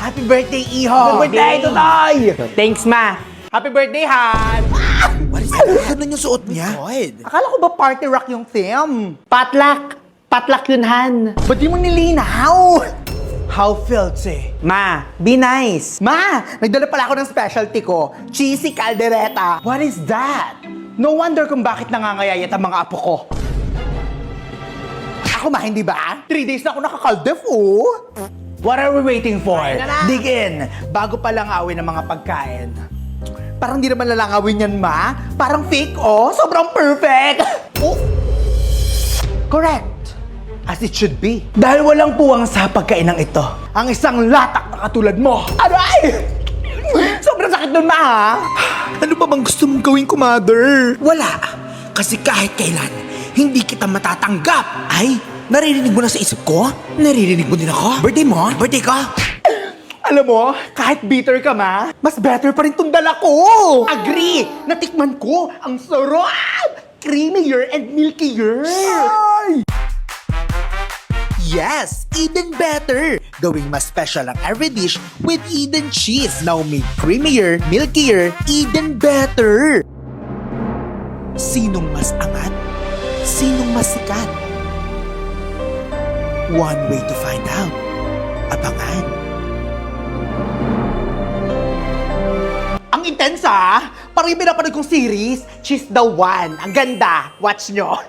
Happy birthday, Iho! Happy birthday, Totoy! Thanks, Ma! Happy birthday, Han! What is that? Ganun yung suot niya? Akala ko ba party rock yung theme? Patlak! Patlak yun, Han! Ba't di mo nilinaw? How filthy. Ma, be nice! Ma, nagdala pala ako ng specialty ko, cheesy caldereta. What is that? No wonder kung bakit nangangayayat ang mga apo ko. Ako ma, hindi ba? 3 days na ako nakakaldef, oh. What are we waiting for? Dig in, bago pa lang awin ng mga pagkain. Parang di naman lalangawin yan, ma. Parang fake, oh. Sobrang perfect. Oh. Correct. As it should be. Dahil walang puwang sa pagkainang ito. Ang isang latak na katulad mo. Aray! Sobrang sakit nun, ma, ha? Ano pa bang gusto mong gawin ko, mother? Wala. Kasi kahit kailan, hindi kita matatanggap. Ay, naririnig mo na sa isip ko? Naririnig mo din ako? Birthday mo? Birthday ko? Alam mo, kahit bitter ka ma, mas better pa rin tong dala ko. Agree! Natikman ko ang sarap! Creamier and milkier! Yes! Even better! Gawing mas special ang every dish with Eden cheese. Now made creamier, milkier, even better! Sinong mas angat? Sinong mas sikat? One way to find out. Abangan. Ang intense ah! Parang yung pinapanood kong series, She's the One. Ang ganda. Watch nyo.